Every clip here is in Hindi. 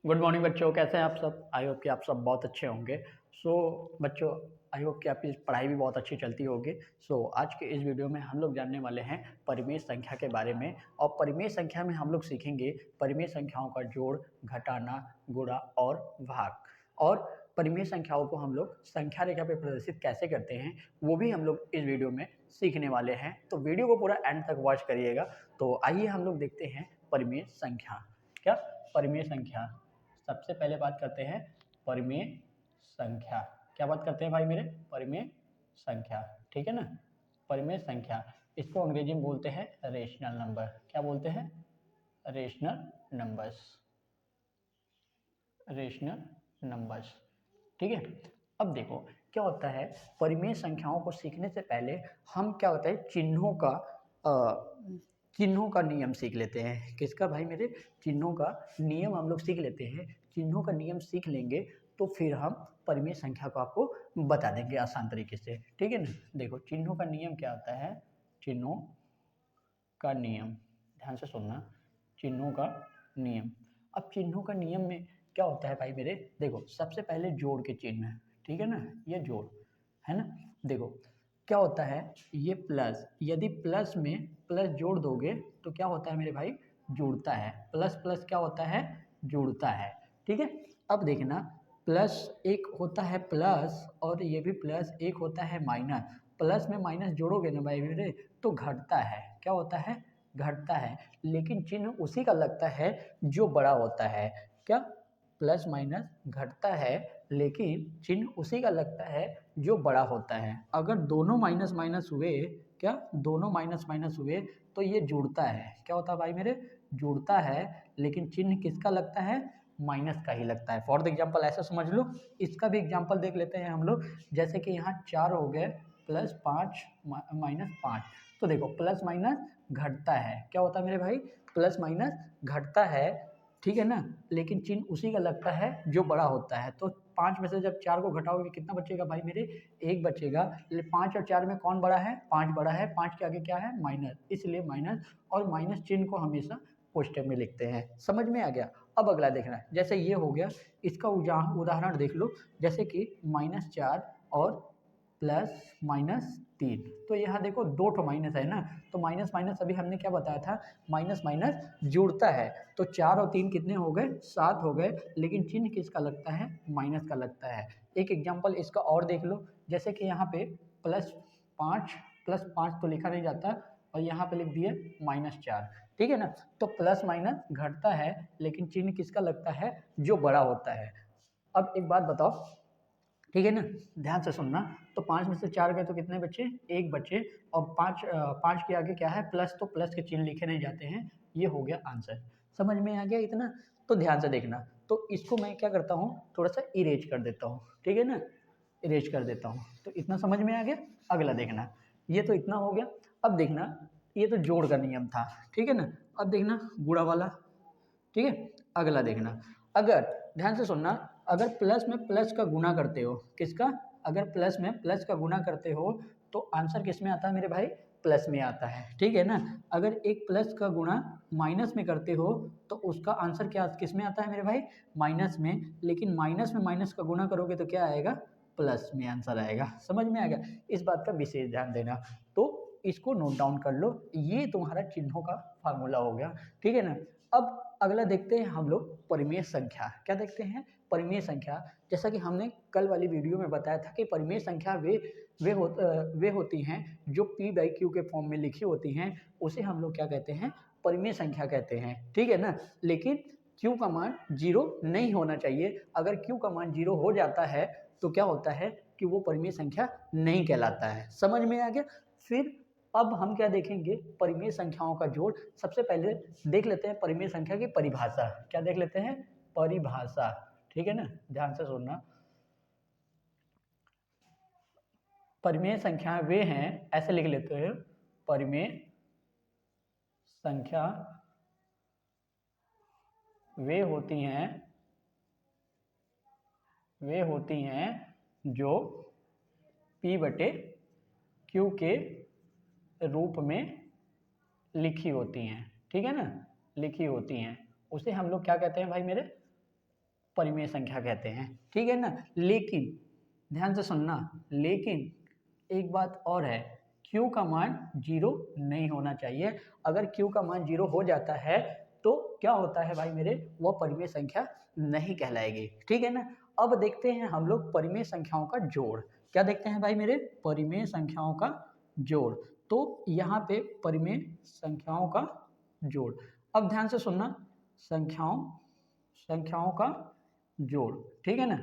गुड मॉर्निंग बच्चों, कैसे हैं आप सब। आई होप कि आप सब बहुत अच्छे होंगे। बच्चों, आई होप कि आपकी पढ़ाई भी बहुत अच्छी चलती होगी। आज के इस वीडियो में हम लोग जानने वाले हैं परिमेय संख्या के बारे में। और परिमेय संख्या में हम लोग सीखेंगे परिमेय संख्याओं का जोड़, घटाना, गुणा और भाग। और परिमेय संख्याओं को हम लोग संख्या रेखा पे प्रदर्शित कैसे करते हैं वो भी हम लोग इस वीडियो में सीखने वाले हैं। तो वीडियो को पूरा एंड तक वॉच करिएगा। तो आइए हम लोग देखते हैं परिमेय संख्या। क्या परिमेय संख्या, सबसे पहले बात करते हैं परिमेय संख्या। क्या बात करते हैं भाई मेरे? परिमेय संख्या, ठीक है ना। परिमेय संख्या, इसको अंग्रेजी में बोलते हैं रेशनल नंबर। क्या बोलते हैं? Rational numbers. रेशनल नंबर्स, ठीक है। अब देखो क्या होता है, परिमेय संख्याओं को सीखने से पहले हम क्या होता है चिन्हों का नियम सीख लेते हैं। किसका भाई मेरे? चिन्हों का नियम हम लोग सीख लेते हैं। चिन्हों का नियम सीख लेंगे तो फिर हम परिमेय संख्या को आपको बता देंगे आसान तरीके से, ठीक है ना। देखो चिन्हों का नियम क्या होता है। चिन्हों का नियम, ध्यान से सुनना। चिन्हों का नियम। अब चिन्हों का नियम में क्या होता है भाई मेरे? देखो सबसे पहले जोड़ के चिन्ह, ठीक है ना। ये जोड़ है ना। देखो क्या होता है, ये प्लस, यदि प्लस में प्लस जोड़ दोगे तो क्या होता है मेरे भाई? जुड़ता है। प्लस प्लस क्या होता है? जुड़ता है, ठीक है। अब देखना, प्लस एक होता है प्लस और ये भी प्लस, एक होता है माइनस। प्लस में माइनस जोड़ोगे ना भाई मेरे तो घटता है। क्या होता है? घटता है। लेकिन चिन्ह उसी का लगता है जो बड़ा होता है। क्या? प्लस माइनस घटता है लेकिन चिन्ह उसी का लगता है जो बड़ा होता है। अगर दोनों माइनस माइनस हुए, क्या दोनों माइनस माइनस हुए तो ये जुड़ता है। क्या होता है भाई मेरे? जुड़ता है, लेकिन चिन्ह किसका लगता है? माइनस का ही लगता है। फॉर द एग्जाम्पल ऐसा समझ लो, इसका भी एग्जाम्पल देख लेते हैं हम लोग। जैसे कि यहाँ 4 हो गए प्लस 5 माइनस 5। तो देखो प्लस माइनस घटता है। क्या होता है मेरे भाई? प्लस माइनस घटता है, ठीक है ना। लेकिन चिन्ह उसी का लगता है जो बड़ा होता है। तो 5 में से जब 4 को घटाओगे कितना बचेगा भाई मेरे? 1 बचेगा। 5 और 4 में कौन बड़ा है? 5 बड़ा है। 5 के आगे क्या है? माइनस, इसलिए माइनस। और माइनस चिन्ह को हमेशा कोष्टक में लिखते हैं। समझ में आ गया? अब अगला देखना है, जैसे ये हो गया, इसका उदाहरण देख लो। जैसे कि -4 और +-3। तो यहाँ देखो दो ठो माइनस है ना, तो माइनस माइनस अभी हमने क्या बताया था? माइनस माइनस जुड़ता है। तो 4 और 3 कितने हो गए? 7 हो गए। लेकिन चिन्ह किसका लगता है? माइनस का लगता है। एक एग्जाम्पल इसका और देख लो। जैसे कि यहाँ पे +5 तो लिखा नहीं जाता और यहाँ पे लिख दिए -4, ठीक है ना। तो प्लस माइनस घटता है लेकिन चिन्ह किसका लगता है? जो बड़ा होता है। अब एक बात बताओ, ठीक है ना, ध्यान से सुनना। तो 5 में से 4 गए तो कितने बचे? 1 बचे। और 5 के आगे क्या है? प्लस, तो प्लस के चिन्ह लिखे नहीं जाते हैं। ये हो गया आंसर। समझ में आ गया इतना? तो ध्यान से देखना। तो इसको मैं क्या करता हूँ, थोड़ा सा इरेज कर देता हूँ, ठीक है ना। इरेज कर देता हूँ। तो इतना समझ में आ गया। अगला देखना, ये तो इतना हो गया। अब देखना, ये तो जोड़ का नियम था, ठीक है ना। अब देखना गुणा वाला, ठीक है। अगला देखना, अगर ध्यान से सुनना, अगर प्लस में प्लस का गुना करते हो, किसका? अगर प्लस में प्लस का गुना करते हो तो आंसर किस में आता है मेरे भाई? प्लस में आता है, ठीक है ना। अगर एक प्लस का गुणा माइनस में करते हो तो उसका आंसर क्या किस में आता है मेरे भाई? माइनस में। लेकिन माइनस में माइनस का गुना करोगे तो क्या आएगा? प्लस में आंसर आएगा। समझ में आ गया? इस बात का विशेष ध्यान देना। तो इसको नोट डाउन कर लो, ये तुम्हारा चिन्हों का फार्मूला हो गया, ठीक है ना। अब अगला देखते हैं हम लोग परिमेय संख्या। क्या देखते हैं? परिमेय संख्या। जैसा कि हमने कल वाली वीडियो में बताया था कि परिमेय संख्या वे होती हैं जो P/Q के फॉर्म में लिखी होती हैं, उसे हम लोग क्या कहते हैं? परिमेय संख्या कहते हैं, ठीक है ना। लेकिन Q का मान 0 नहीं होना चाहिए। अगर Q का मान 0 हो जाता है तो क्या होता है कि वो परिमेय संख्या नहीं कहलाता है। समझ में आ गया? फिर अब हम क्या देखेंगे? परिमेय संख्याओं का जोड़। सबसे पहले देख लेते हैं परिमेय संख्या की परिभाषा। क्या देख लेते हैं? परिभाषा, ठीक है ना, ध्यान से सुनना। परिमेय संख्या वे हैं, ऐसे लिख लेते हैं, परिमेय संख्या वे होती हैं, वे होती हैं जो P/Q के रूप में लिखी होती हैं, ठीक है ना, लिखी होती हैं। उसे हम लोग क्या कहते हैं भाई मेरे? परिमेय संख्या कहते हैं, ठीक है ना। लेकिन ध्यान से सुनना, लेकिन एक बात और है, q का मान 0 नहीं होना चाहिए। अगर q का मान 0 हो जाता है तो क्या होता है भाई मेरे, वह परिमेय संख्या नहीं कहलाएगी, ठीक है ना। अब देखते हैं हम लोग परिमेय संख्याओं का जोड़। क्या देखते हैं भाई मेरे, परिमेय संख्याओं का जोड़। तो यहाँ पे परिमेय संख्याओं का जोड़। अब ध्यान से सुनना, संख्याओं का जोड़, ठीक है ना,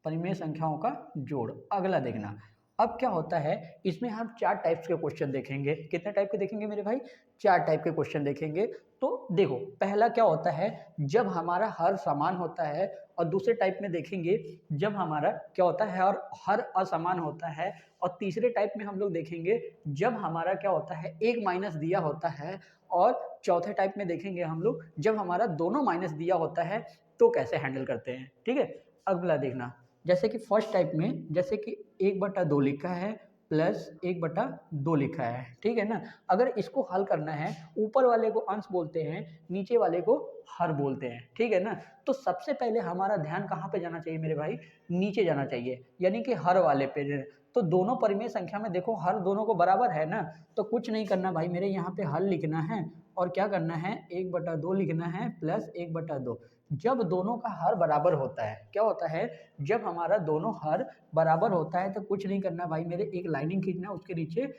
परिमेय संख्याओं का जोड़। अगला देखना, अब क्या होता है, इसमें हम 4 टाइप्स के क्वेश्चन देखेंगे। कितने टाइप के देखेंगे मेरे भाई, 4 टाइप के क्वेश्चन देखेंगे। तो देखो, पहला क्या होता है, जब हमारा हर समान होता है, और दूसरे टाइप में देखेंगे जब हमारा क्या होता है, और हर असमान होता है, और तीसरे टाइप में हम लोग देखेंगे जब हमारा क्या होता है, एक माइनस दिया होता है, और चौथे टाइप में देखेंगे हम लोग जब हमारा दोनों माइनस दिया होता है तो कैसे हैंडल करते हैं, ठीक है। अगला देखना, जैसे कि फर्स्ट टाइप में, जैसे कि 1/2 लिखा है प्लस 1/2 लिखा है, ठीक है ना। अगर इसको हल करना है, ऊपर वाले को अंश बोलते हैं, नीचे वाले को हर बोलते हैं, ठीक है ना। तो सबसे पहले हमारा ध्यान कहाँ पे जाना चाहिए मेरे भाई, नीचे जाना चाहिए, यानी कि हर वाले पे। तो दोनों परिमेय संख्या में देखो हर दोनों को बराबर है ना, तो कुछ नहीं करना भाई मेरे, यहाँ पे हल लिखना है और क्या करना है, 1/2 लिखना है प्लस 1/2। जब दोनों का हर बराबर होता है, क्या होता है, जब हमारा दोनों हर बराबर होता है तो कुछ नहीं करना भाई मेरे, एक लाइनिंग खींचना, उसके नीचे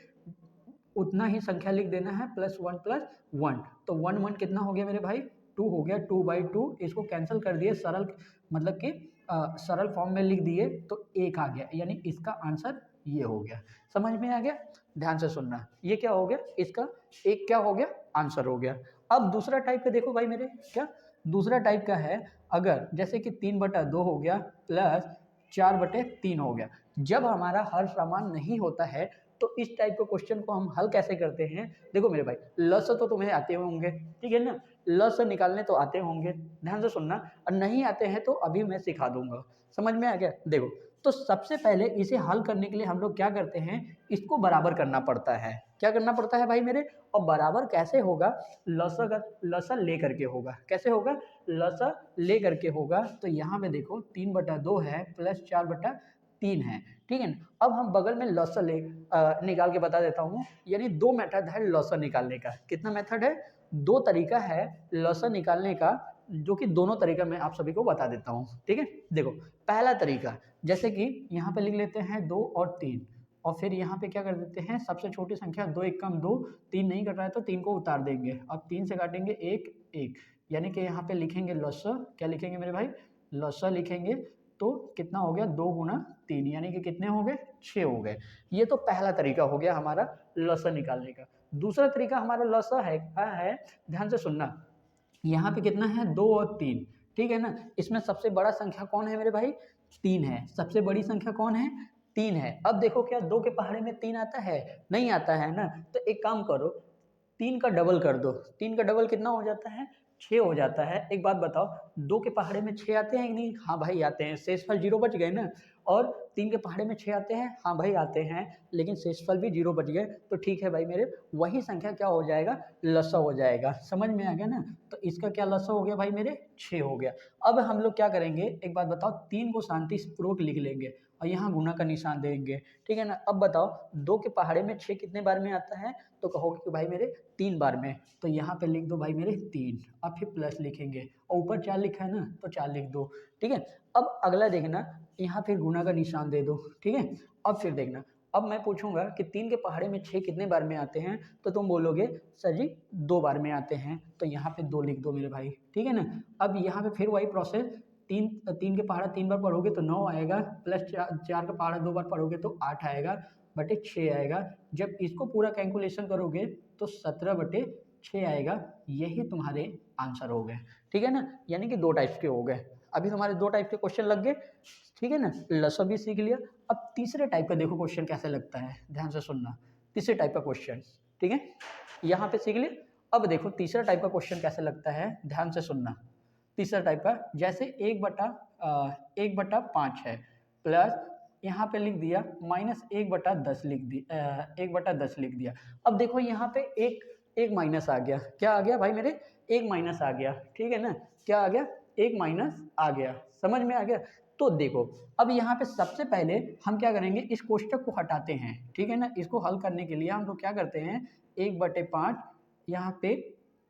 उतना ही संख्या लिख देना है, +1 + 1। तो 1 1 कितना हो गया मेरे भाई, 2 हो गया, 2/2। इसको कैंसिल कर दिए, सरल मतलब कि सरल फॉर्म में लिख दिए तो 1 आ गया, यानी इसका आंसर ये हो गया। समझ में आ गया, ध्यान से सुनना, ये क्या हो गया, इसका एक क्या हो गया, आंसर हो गया। अब दूसरा टाइप का देखो भाई मेरे, क्या दूसरा टाइप का है, अगर जैसे कि 3/2 हो गया प्लस 4/3 हो गया। जब हमारा हर समान नहीं होता है तो इस टाइप के क्वेश्चन को हम हल कैसे करते हैं। देखो मेरे भाई, लस तो तुम्हें आते होंगे, ठीक है ना, लस निकालने तो आते होंगे, ध्यान से सुनना, और नहीं आते हैं तो अभी मैं सिखा दूंगा। समझ में आ गया, देखो, तो सबसे पहले इसे हल करने के लिए हम लोग क्या करते हैं, इसको बराबर करना पड़ता है। क्या करना पड़ता है भाई मेरे, और बराबर कैसे होगा, लसा ले करके होगा। कैसे होगा, लसा ले करके होगा। तो यहाँ पे देखो 3/2 है प्लस 4/3 है, ठीक है ना। अब हम बगल में लसा निकाल के बता देता हूँ, यानी 2 मेथड है लसा निकालने का। कितना मेथड है, 2 तरीका है लसा निकालने का, जो कि दोनों तरीका मैं आप सभी को बता देता हूँ, ठीक है। देखो, पहला तरीका, जैसे कि यहाँ पे लिख लेते हैं 2 और 3, और फिर यहाँ पे क्या कर देते हैं, सबसे छोटी संख्या 2 1 कम 2, 3 नहीं कट रहा है तो 3 को उतार देंगे। अब 3 से काटेंगे 1 1, यानी कि यहाँ पे लिखेंगे लसा, क्या लिखेंगे मेरे भाई, लसा लिखेंगे। तो कितना हो गया, 2 गुना 3, यानी कि कितने हो गए, 6 हो गए। ये तो पहला तरीका हो गया हमारा लसा निकालने का। दूसरा तरीका हमारा लसा है, क्या है, ध्यान से सुनना, यहाँ पे कितना है, 2 और 3, ठीक है ना। इसमें सबसे बड़ा संख्या कौन है मेरे भाई, 3 है। सबसे बड़ी संख्या कौन है, 3 है। अब देखो, क्या 2 के पहाड़े में 3 आता है, नहीं आता है ना। तो एक काम करो, 3 का डबल कर दो, 3 का डबल कितना हो जाता है, 6 हो जाता है। एक बात बताओ, 2 के पहाड़े में 6 आते हैं कि नहीं, हाँ भाई आते हैं, शेषफल 0 बच गए ना। और 3 के पहाड़े में 6 आते हैं, हाँ भाई आते हैं, लेकिन शेषफल भी 0 बच गए। तो ठीक है भाई मेरे, वही संख्या क्या हो जाएगा, लसा हो जाएगा। समझ में आ गया ना। तो इसका क्या लसा हो गया भाई मेरे, 6 हो गया। अब हम लोग क्या करेंगे, एक बात बताओ, 3 को शांतिपूर्वक लिख लेंगे और यहाँ गुना का निशान देंगे, ठीक है ना। अब बताओ, 2 के पहाड़े में 6 कितने बार में आता है, तो कहोगे कि भाई मेरे 3 बार में। तो यहाँ पे लिख दो भाई मेरे 3, अब फिर प्लस लिखेंगे, और ऊपर 4 लिखा है ना, तो 4 लिख दो, ठीक है। अब अगला देखना, यहाँ फिर गुना का निशान दे दो, ठीक है। अब फिर देखना, अब मैं पूछूंगा कि 3 के पहाड़े में 6 कितने बार में आते हैं, तो तुम बोलोगे सर जी 2 बार में आते हैं, तो यहाँ पे 2 लिख दो मेरे भाई, ठीक है ना। अब यहाँ पे फिर वही प्रोसेस, 3 के पहाड़ा 3 बार पढ़ोगे तो 9 आएगा, प्लस 4 का पहाड़ा 2 बार पढ़ोगे तो 8 आएगा, बटे 6 आएगा। जब इसको पूरा कैलकुलेशन करोगे तो 17/6 आएगा। यही तुम्हारे आंसर हो गए, ठीक है ना। यानी कि 2 टाइप्स के हो गए। अभी तुम्हारे 2 टाइप के क्वेश्चन लग गए, ठीक है ना, लसा भी सीख लिया। अब तीसरे टाइप का देखो क्वेश्चन कैसे लगता है, ध्यान से सुनना, तीसरे टाइप का क्वेश्चन, ठीक है, यहाँ पे सीख लिया। अब देखो तीसरा टाइप का क्वेश्चन कैसे लगता है, ध्यान से सुनना। तीसरा टाइप का, जैसे 1/5 है प्लस यहाँ पे लिख दिया -1/10 लिख दिया, 1/10 लिख दिया। अब देखो यहाँ पे एक माइनस आ गया, क्या आ गया भाई मेरे, एक माइनस आ गया, ठीक है ना। क्या आ गया, एक माइनस आ गया, समझ में आ गया। तो देखो अब यहाँ पे सबसे पहले हम क्या करेंगे, इस कोष्टक को हटाते हैं, ठीक है ना। इसको हल करने के लिए हम लोग क्या करते हैं, 1/5 यहाँ पे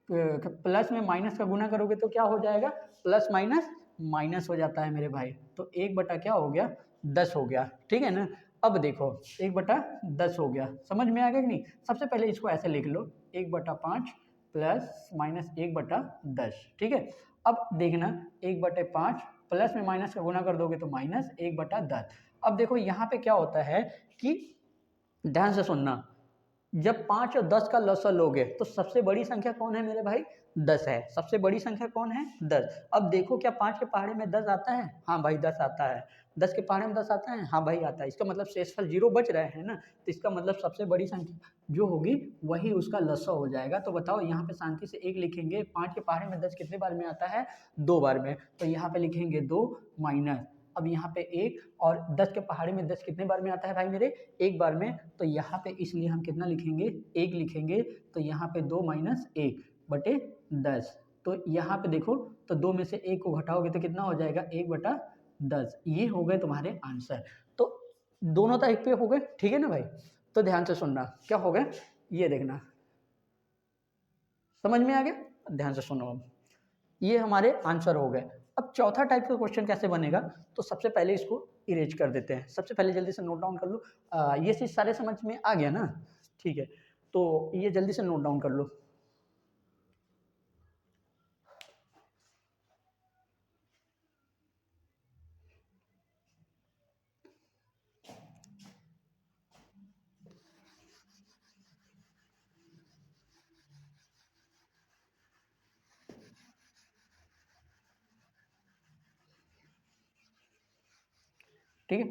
प्लस में माइनस का गुना करोगे तो क्या हो जाएगा, प्लस माइनस माइनस हो जाता है मेरे भाई। तो 1 क्या हो गया, 10 हो गया, ठीक है ना। अब देखो 1/10 हो गया, समझ में आ गया कि नहीं। सबसे पहले इसको ऐसे लिख लो, 1/5 प्लस माइनस 1/10, ठीक है। अब देखना 1/5 प्लस में माइनस का गुना कर दोगे तो माइनस 1/10। अब देखो यहाँ पे क्या होता है कि ध्यान से सुनना, जब 5 और 10 का लसा लोगे तो सबसे बड़ी संख्या कौन है मेरे भाई, 10 है। सबसे बड़ी संख्या कौन है, 10। अब देखो क्या 5 के पहाड़े में 10 आता है, हाँ भाई 10 आता है। 10 के पहाड़े में 10 आता है, हाँ भाई आता है। इसका मतलब शेषफल 0 बच रहे हैं ना, तो इसका मतलब सबसे बड़ी संख्या जो होगी वही उसका लसा हो जाएगा। तो बताओ यहाँ पे शांति से 1 लिखेंगे, 5 के पहाड़े में 10 कितने बार में आता है, 2 बार में। तो यहाँ पे लिखेंगे 2 माइनस, अब यहाँ पे 1, और 10 के पहाड़े में 10 कितने बार में आता है भाई मेरे, 1 बार में। तो यहाँ पे इसलिए हम कितना लिखेंगे, 1 लिखेंगे। तो यहाँ पे 2 माइनस 1/10। तो यहाँ पे देखो, तो 2 में से 1 को घटाओगे तो कितना हो जाएगा, 1/10। ये हो गए तुम्हारे आंसर। तो दोनों तो एक पे हो गए, ठीक है ना भाई। तो ध्यान से सुनना क्या हो गया, ये देखना, समझ में आ गया, ध्यान से सुनो। अब ये हमारे आंसर हो गए। अब चौथा टाइप का क्वेश्चन कैसे बनेगा, तो सबसे पहले इसको इरेज कर देते हैं। सबसे पहले जल्दी से नोट डाउन कर लो, ये चीज सारे समझ में आ गया ना, ठीक है। तो ये जल्दी से नोट डाउन कर लो। ठीक है,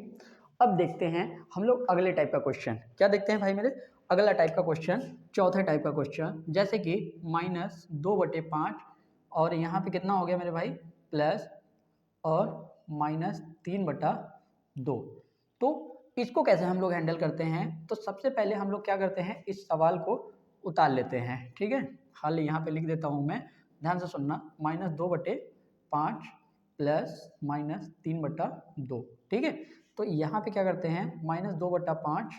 अब देखते हैं हम लोग अगले टाइप का क्वेश्चन। क्या देखते हैं भाई मेरे, अगला टाइप का क्वेश्चन, चौथे टाइप का क्वेश्चन, जैसे कि -2/5 और यहाँ पे कितना हो गया मेरे भाई, प्लस और -3/2। तो इसको कैसे हम लोग हैंडल करते हैं, तो सबसे पहले हम लोग क्या करते हैं, इस सवाल को उतार लेते हैं, ठीक है। हाल यहाँ पे लिख देता हूँ मैं, ध्यान से सुनना, -2/5 प्लस -3/2, ठीक है। तो यहाँ पे क्या करते हैं, -2/5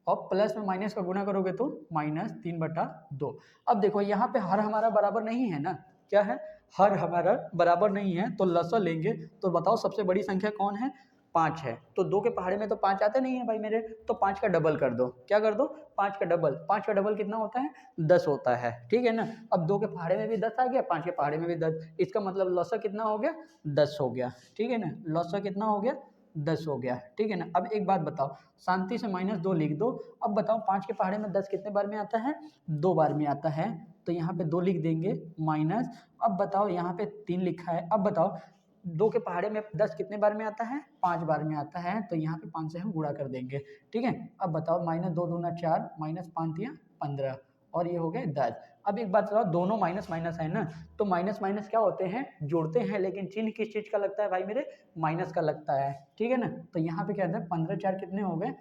और प्लस में माइनस का गुना करोगे तो -3/2। अब देखो यहाँ पे हर हमारा बराबर नहीं है ना, क्या है, हर हमारा बराबर नहीं है, तो लसा लेंगे। तो बताओ सबसे बड़ी संख्या कौन है, 5 है। तो 2 के पहाड़े में तो 5 आते नहीं है भाई मेरे, तो 5 का डबल कर दो, क्या कर दो, 5 का डबल। 5 का डबल कितना होता है, 10 होता है, ठीक है ना। अब 2 के पहाड़े में भी 10 आ गया, 5 के पहाड़े में भी 10, इसका मतलब लसा कितना हो गया, 10 हो गया, ठीक है ना। लसा कितना हो गया, 10 हो गया, ठीक है ना। अब एक बात बताओ, शांति से -2 लिख दो। अब बताओ 5 के पहाड़े में 10 कितने बार में आता है, 2 बार में आता है। तो यहाँ पे 2 लिख देंगे माइनस। अब बताओ यहाँ पे 3 लिखा है। अब बताओ 2 के पहाड़े में 10 कितने बार में आता है, 5 बार में आता है। तो यहाँ पे 5 से हम गुणा कर देंगे, ठीक है। अब बताओ -2 दूना 4, -5 15, और ये हो गए 10। अब एक बात बताओ, दोनों माइनस माइनस है ना, तो माइनस माइनस क्या होते हैं, जोड़ते हैं, लेकिन चिन्ह किस चीज का लगता है भाई मेरे, माइनस का लगता है, ठीक है ना। तो यहाँ पे क्या है, 15 4 कितने हो गए,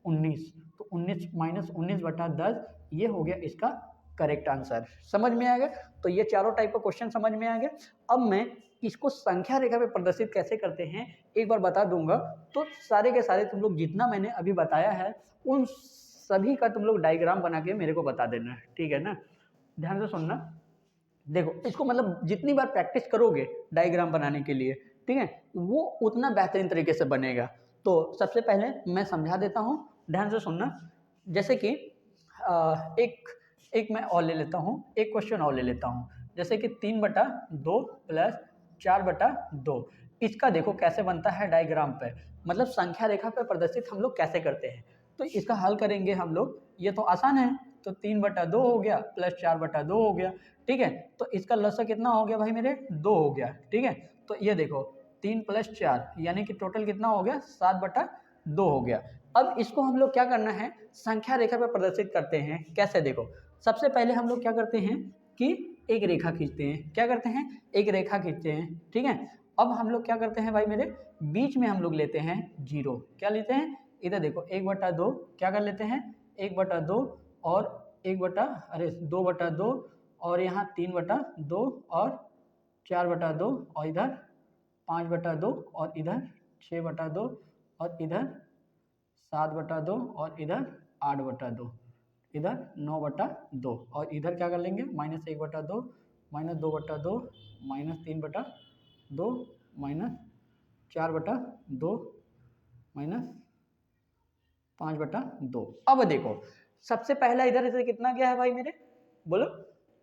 19। तो 19 -19/10, ये हो गया इसका करेक्ट आंसर। समझ में आ गया। तो ये चारों टाइप का क्वेश्चन समझ में आ गया। अब मैं इसको संख्या रेखा पे प्रदर्शित कैसे करते हैं एक बार बता दूंगा। तो सारे के सारे तुम लोग जितना मैंने अभी बताया है उन सभी का तुम लोग डायग्राम बना के मेरे को बता देना, ठीक है ना। ध्यान से सुनना, देखो इसको मतलब जितनी बार प्रैक्टिस करोगे डायग्राम बनाने के लिए, ठीक है, वो उतना बेहतरीन तरीके से बनेगा। तो सबसे पहले मैं समझा देता हूँ, ध्यान से सुनना। जैसे कि एक एक मैं और ले लेता हूँ, एक क्वेश्चन और ले लेता हूँ। जैसे कि 3/2 प्लस 4/2, इसका देखो कैसे बनता है डायग्राम पे, मतलब संख्या रेखा पे प्रदर्शित हम लोग कैसे करते हैं। तो इसका हल करेंगे हम लोग, ये तो आसान है। तो 3/2 हो गया प्लस 4/2 हो गया, ठीक है। तो इसका लसा कितना हो गया भाई मेरे, 2 हो गया, ठीक है। तो ये देखो 3 + 4 यानी कि टोटल कितना हो गया, 7/2 हो गया। अब इसको हम लोग क्या करना है, संख्या रेखा पर प्रदर्शित करते हैं। कैसे, देखो सबसे पहले हम लोग क्या करते हैं कि एक रेखा खींचते हैं। क्या करते हैं, एक रेखा खींचते हैं, ठीक है। अब हम लोग क्या करते हैं भाई मेरे, बीच में हम लोग लेते हैं 0। क्या लेते हैं, इधर देखो 1/2 क्या कर लेते हैं, 1/2 और 2/2 और यहाँ 3/2 और 4/2 और इधर 5/2 और इधर 6/2 और इधर 7/2 और इधर 8/2, इधर 9/2 और इधर क्या कर लेंगे -1/2 -2/2 -3/2 -4/2 -5/2। अब देखो सबसे पहला इधर से कितना गया है भाई मेरे, बोलो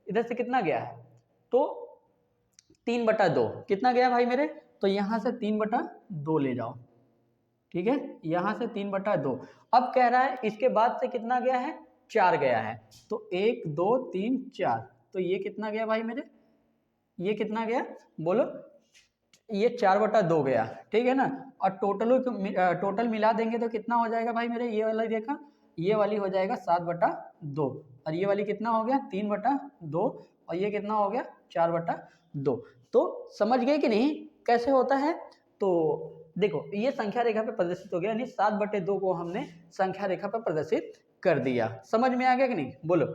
इधर से कितना गया है, तो 3/2 कितना गया भाई मेरे, तो यहाँ से 3/2 ले जाओ, ठीक है, यहाँ से 3/2। अब कह रहा है इसके बाद से कितना गया है, 4 गया है, तो 1 2 3 4, तो ये कितना गया भाई मेरे, ये कितना गया बोलो, ये 4/2 गया, ठीक है ना। और टोटल मिला देंगे तो कितना हो जाएगा भाई मेरे, ये वाला देखा, ये वाली हो जाएगा 7/2 और ये वाली कितना हो गया 3/2 और ये कितना हो गया 4/2। तो समझ गए कि नहीं कैसे होता है। तो देखो ये संख्या रेखा पे प्रदर्शित हो गया, यानी 7/2 को हमने संख्या रेखा पर प्रदर्शित कर दिया। समझ में आ गया कि नहीं बोलो।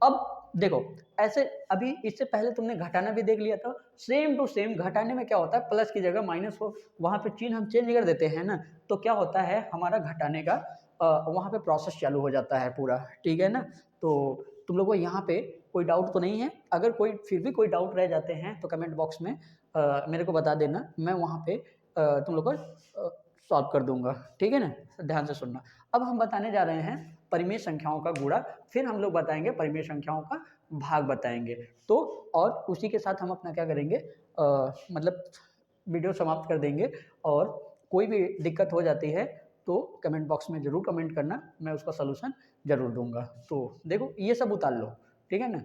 अब देखो ऐसे अभी इससे पहले तुमने घटाना भी देख लिया था, सेम टू सेम घटाने में क्या होता है, प्लस की जगह माइनस हो, वहां पे चिन्ह हम चेंज कर देते हैं ना, तो क्या होता है हमारा घटाने का वहां पे प्रोसेस चालू हो जाता है पूरा, ठीक है ना। तो तुम लोगों को यहाँ पे कोई डाउट तो नहीं है, अगर कोई फिर भी कोई डाउट रह जाते हैं तो कमेंट बॉक्स में मेरे को बता देना, मैं वहाँ पे तुम लोग को सॉल्व कर दूंगा, ठीक है ना। ध्यान से सुनना। अब हम बताने जा रहे हैं परिमेय संख्याओं का गुणा, फिर हम लोग बताएंगे परिमेय संख्याओं का भाग बताएंगे। तो और उसी के साथ हम अपना क्या करेंगे मतलब वीडियो समाप्त कर देंगे। और कोई भी दिक्कत हो जाती है तो कमेंट बॉक्स में ज़रूर कमेंट करना, मैं उसका सलूशन ज़रूर दूंगा। तो देखो ये सब उतार लो, ठीक है ना।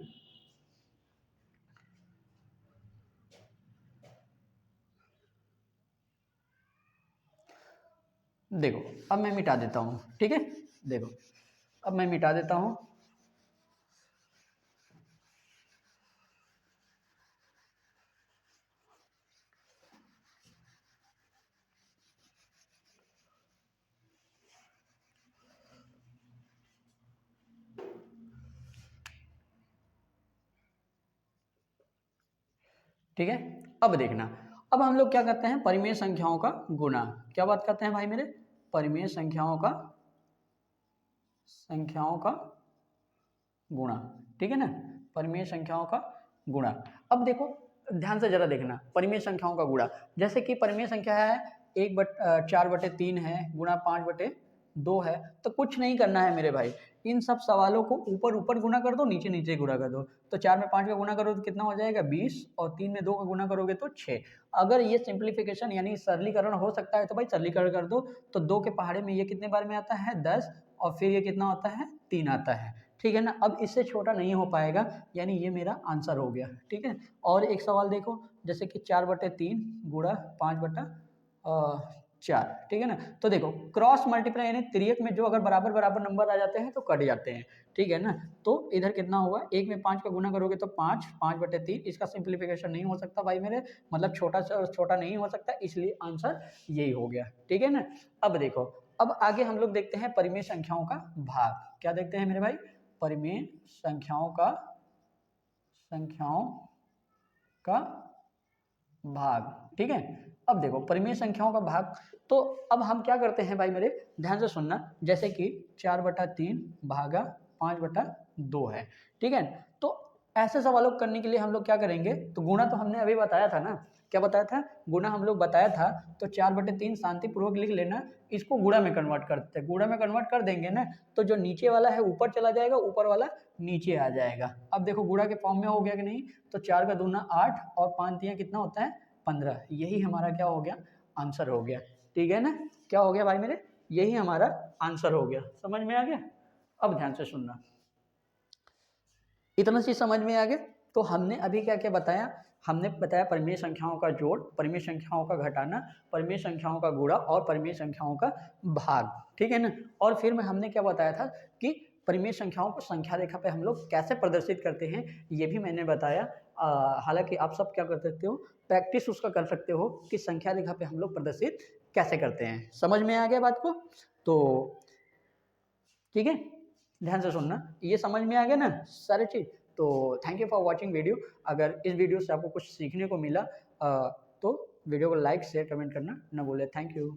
देखो अब मैं मिटा देता हूँ, ठीक है, देखो अब मैं मिटा देता हूँ। ठीक है, अब देखना, अब हम लोग क्या करते हैं परिमेय संख्याओं का गुणा, क्या बात करते हैं भाई मेरे, परिमेय संख्याओं का गुणा, ठीक है ना, परिमेय संख्याओं का गुणा। अब देखो ध्यान से जरा देखना, परिमेय संख्याओं का गुणा, जैसे कि परिमेय संख्या है 4/3 है गुणा 5/2 है, तो कुछ नहीं करना है मेरे भाई, इन सब सवालों को ऊपर ऊपर गुणा कर दो, नीचे नीचे गुणा कर दो। तो 4 में 5 का गुणा करो तो कितना हो जाएगा 20, और 3 में 2 का गुणा करोगे तो 6। अगर ये सिंप्लीफिकेशन यानी सरलीकरण हो सकता है तो भाई सरलीकरण कर दो, तो 2 के पहाड़े में ये कितने बार में आता है 10, और फिर ये कितना होता है 3 आता है, ठीक है ना। अब इससे छोटा नहीं हो पाएगा, यानी ये मेरा आंसर हो गया, ठीक है। और एक सवाल देखो, जैसे कि 4/3 गुणा 5/4, ठीक है ना। तो देखो क्रॉस मल्टीप्लाई यानी तिर्यक में जो अगर बराबर बराबर नंबर आ जाते हैं तो कट जाते हैं, ठीक है ना। तो इधर कितना होगा, 1 में 5 का गुना करोगे तो 5/3, इसका सिंप्लीफिकेशन नहीं हो सकता भाई मेरे, मतलब छोटा से छोटा नहीं हो सकता, इसलिए आंसर यही हो गया, ठीक है ना। अब देखो अब आगे हम लोग देखते हैं परिमेय संख्याओं का भाग, क्या देखते हैं मेरे भाई, परिमेय संख्याओं का भाग, ठीक है। अब देखो परिमेय संख्याओं का भाग, तो अब हम क्या करते हैं भाई मेरे, ध्यान से सुनना, जैसे कि 4/3 भागा 5/2 है, ठीक है। तो ऐसे सवालों को करने के लिए हम लोग क्या करेंगे, तो गुणा तो हमने अभी बताया था ना, क्या बताया था, गुणा हम लोग बताया था, तो 4/3 शांतिपूर्वक लिख लेना, इसको गुणा में कन्वर्ट करते हैं, गुणा में कन्वर्ट कर देंगे ना, तो जो नीचे वाला है ऊपर चला जाएगा, ऊपर वाला नीचे आ जाएगा। अब देखो गुणा के फॉर्म में हो गया कि नहीं, तो 4 का दूना 8 और 5 दिया कितना होता है 15, यही हमारा क्या हो गया आंसर हो गया, ठीक है ना। क्या हो गया भाई मेरे, यही हमारा आंसर हो गया, समझ में आ गया। अब ध्यान से सुनना, इतना चीज समझ में आ गया। तो हमने अभी क्या क्या बताया, हमने बताया परिमेय संख्याओं का जोड़, परिमेय संख्याओं का घटाना, परिमेय संख्याओं का गुणा और परिमेय संख्याओं का भाग, ठीक है ना। और फिर में हमने क्या बताया था कि परिमेय संख्याओं को संख्या रेखा पे हम लोग कैसे प्रदर्शित करते हैं, ये भी मैंने बताया। हालांकि आप सब क्या कर सकते हो, प्रैक्टिस उसका कर सकते हो कि संख्या रेखा पे हम लोग प्रदर्शित कैसे करते हैं, समझ में आ गया बात को। तो ठीक है, ध्यान से सुनना, ये समझ में आ गया ना सारी चीज। तो thank you for watching video. अगर इस वीडियो से आपको कुछ सीखने को मिला तो वीडियो को लाइक शेयर कमेंट करना ना भूलें। Thank you.